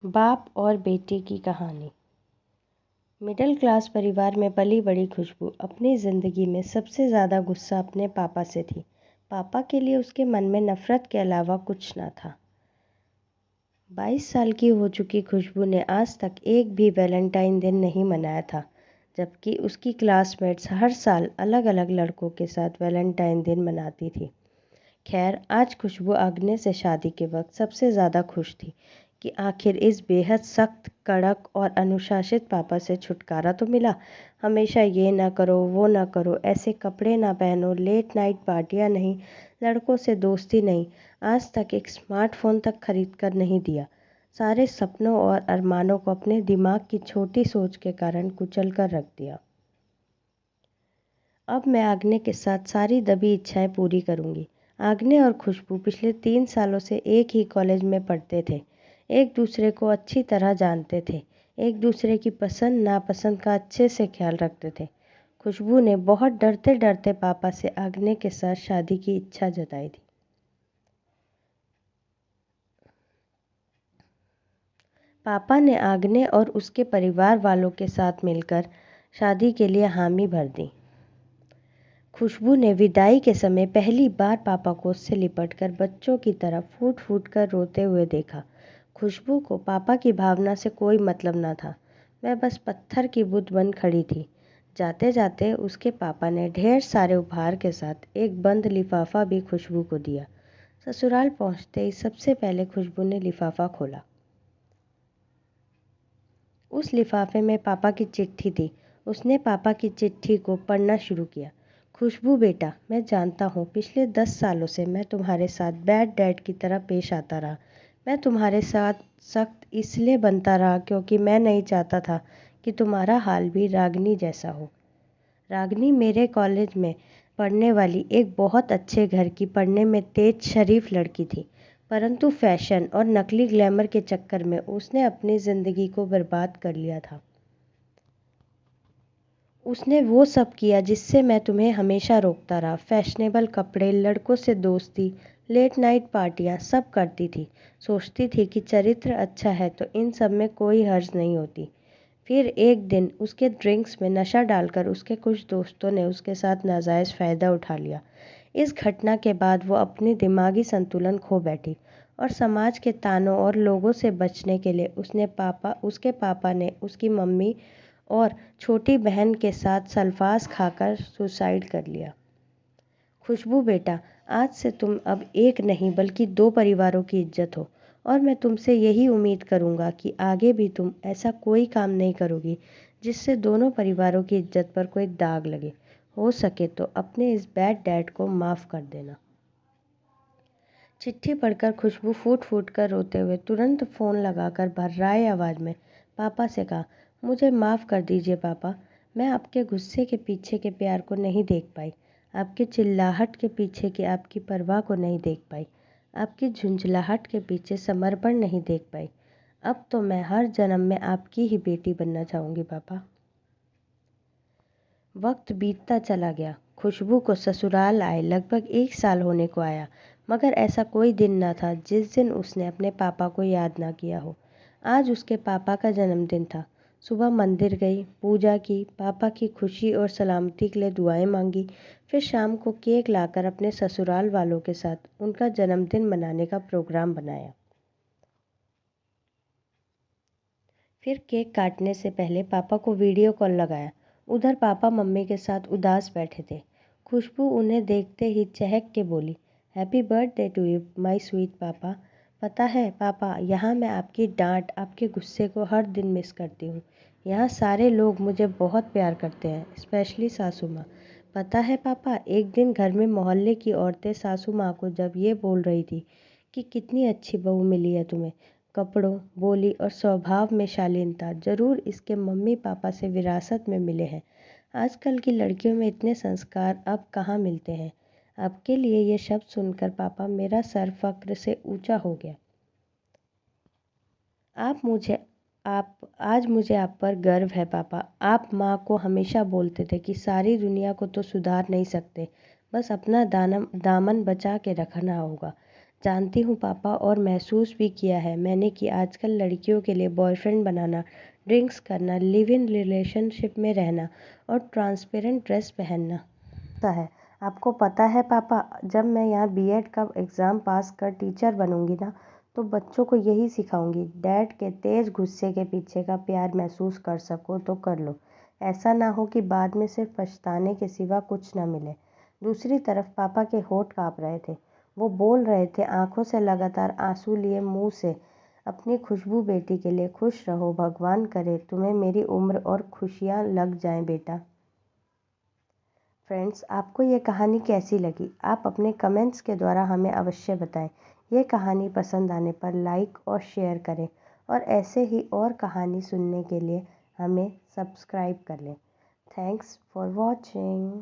बाप और बेटे की कहानी। मिडिल क्लास परिवार में पली बड़ी खुशबू अपनी ज़िंदगी में सबसे ज़्यादा गुस्सा अपने पापा से थी। पापा के लिए उसके मन में नफ़रत के अलावा कुछ न था। 22 साल की हो चुकी खुशबू ने आज तक एक भी वैलेंटाइन दिन नहीं मनाया था, जबकि उसकी क्लासमेट्स हर साल अलग अलग लड़कों के साथ वैलेंटाइन दिन मनाती थी। खैर, आज खुशबू आग्ने से शादी के वक्त सबसे ज़्यादा खुश थी कि आखिर इस बेहद सख्त, कड़क और अनुशासित पापा से छुटकारा तो मिला। हमेशा ये ना करो, वो ना करो, ऐसे कपड़े ना पहनो, लेट नाइट पार्टियाँ नहीं, लड़कों से दोस्ती नहीं, आज तक एक स्मार्टफोन तक खरीद कर नहीं दिया। सारे सपनों और अरमानों को अपने दिमाग की छोटी सोच के कारण कुचल कर रख दिया। अब मैं आग्ने के साथ सारी दबी इच्छाएं पूरी करूंगी। आग्ने और खुशबू पिछले 3 सालों से एक ही कॉलेज में पढ़ते थे, एक दूसरे को अच्छी तरह जानते थे, एक दूसरे की पसंद नापसंद का अच्छे से ख्याल रखते थे। खुशबू ने बहुत डरते डरते पापा से आग्ने के साथ शादी की इच्छा जताई थी। पापा ने आग्ने और उसके परिवार वालों के साथ मिलकर शादी के लिए हामी भर दी। खुशबू ने विदाई के समय पहली बार पापा को उससे लिपटकर बच्चों की तरह फूट फूट कर रोते हुए देखा। खुशबू को पापा की भावना से कोई मतलब न था। वह बस पत्थर की बुत बन खड़ी थी। जाते जाते उसके पापा ने ढेर सारे उपहार के साथ एक बंद लिफाफा भी खुशबू को दिया। ससुराल पहुंचते ही सबसे पहले खुशबू ने लिफाफा खोला। उस लिफाफे में पापा की चिट्ठी थी। उसने पापा की चिट्ठी को पढ़ना शुरू किया। खुशबू बेटा, मैं जानता हूँ पिछले 10 सालों से मैं तुम्हारे साथ बैड डैड की तरह पेश आता रहा। मैं तुम्हारे साथ सख्त इसलिए बनता रहा क्योंकि मैं नहीं चाहता था कि तुम्हारा हाल भी रागनी जैसा हो। रागनी मेरे कॉलेज में पढ़ने वाली एक बहुत अच्छे घर की, पढ़ने में तेज शरीफ लड़की थी, परंतु फैशन और नकली ग्लैमर के चक्कर में उसने अपनी ज़िंदगी को बर्बाद कर लिया था। उसने वो सब किया जिससे मैं तुम्हें हमेशा रोकता रहा। फैशनेबल कपड़े, लड़कों से दोस्ती, लेट नाइट पार्टियाँ सब करती थी। सोचती थी कि चरित्र अच्छा है तो इन सब में कोई हर्ज नहीं होती। फिर एक दिन उसके ड्रिंक्स में नशा डालकर उसके कुछ दोस्तों ने उसके साथ नाजायज़ फ़ायदा उठा लिया। इस घटना के बाद वो अपनी दिमागी संतुलन खो बैठी और समाज के तानों और लोगों से बचने के लिए उसके पापा ने उसकी मम्मी और छोटी बहन के साथ सल्फास खाकर सुसाइड कर लिया। खुशबू बेटा, आज से तुम अब एक नहीं बल्कि 2 परिवारों की इज्जत हो और मैं तुमसे यही उम्मीद करूँगा कि आगे भी तुम ऐसा कोई काम नहीं करोगी जिससे दोनों परिवारों की इज्जत पर कोई दाग लगे। हो सके तो अपने इस बैड डैड को माफ़ कर देना। चिट्ठी पढ़कर खुशबू फूट फूट कर रोते हुए तुरंत फ़ोन लगाकर भर्राए आवाज़ में पापा से कहा, मुझे माफ़ कर दीजिए पापा, मैं आपके गुस्से के पीछे के प्यार को नहीं देख पाई, आपकी चिल्लाहट के पीछे की आपकी परवाह को नहीं देख पाई, आपकी झुंझलाहट के पीछे समर्पण नहीं देख पाई। अब तो मैं हर जन्म में आपकी ही बेटी बनना चाहूँगी पापा। वक्त बीतता चला गया। खुशबू को ससुराल आए लगभग 1 साल होने को आया, मगर ऐसा कोई दिन न था जिस दिन उसने अपने पापा को याद ना किया हो। आज उसके पापा का जन्मदिन था। सुबह मंदिर गई, पूजा की, पापा की खुशी और सलामती के लिए दुआएं मांगी, फिर शाम को केक लाकर अपने ससुराल वालों के साथ उनका जन्मदिन मनाने का प्रोग्राम बनाया। फिर केक काटने से पहले पापा को वीडियो कॉल लगाया। उधर पापा मम्मी के साथ उदास बैठे थे। खुशबू उन्हें देखते ही चहक के बोली, happy birthday to you my sweet papa. पता है पापा, यहाँ मैं आपकी डांट, आपके गुस्से को हर दिन मिस करती हूँ। यहाँ सारे लोग मुझे बहुत प्यार करते हैं, स्पेशली सासू माँ। पता है पापा, एक दिन घर में मोहल्ले की औरतें सासू माँ को जब ये बोल रही थी कि कितनी अच्छी बहू मिली है तुम्हें, कपड़ों, बोली और स्वभाव में शालीनता ज़रूर इसके मम्मी पापा से विरासत में मिले हैं। आजकल की लड़कियों में इतने संस्कार अब कहाँ मिलते हैं। आपके लिए ये शब्द सुनकर पापा मेरा सर फ़क्र से ऊंचा हो गया। आज मुझे आप पर गर्व है पापा। आप माँ को हमेशा बोलते थे कि सारी दुनिया को तो सुधार नहीं सकते, बस अपना दामन बचा के रखना होगा। जानती हूँ पापा, और महसूस भी किया है मैंने कि आजकल लड़कियों के लिए बॉयफ्रेंड बनाना, ड्रिंक्स करना, लिव इन रिलेशनशिप में रहना और ट्रांसपेरेंट ड्रेस पहनना होता है। आपको पता है पापा, जब मैं यहाँ बीएड का एग्ज़ाम पास कर टीचर बनूंगी ना, तो बच्चों को यही सिखाऊंगी, डैड के तेज़ गुस्से के पीछे का प्यार महसूस कर सको तो कर लो। ऐसा ना हो कि बाद में सिर्फ पछताने के सिवा कुछ ना मिले। दूसरी तरफ पापा के होंठ काँप रहे थे। वो बोल रहे थे, आंखों से लगातार आंसू लिए मुंह से, अपनी खुशबू बेटी के लिए खुश रहो, भगवान करे तुम्हें मेरी उम्र और खुशियाँ लग जाएं बेटा। फ्रेंड्स, आपको ये कहानी कैसी लगी? आप अपने कमेंट्स के द्वारा हमें अवश्य बताएं। ये कहानी पसंद आने पर लाइक और शेयर करें और ऐसे ही और कहानी सुनने के लिए हमें सब्सक्राइब कर लें। Thanks for watching.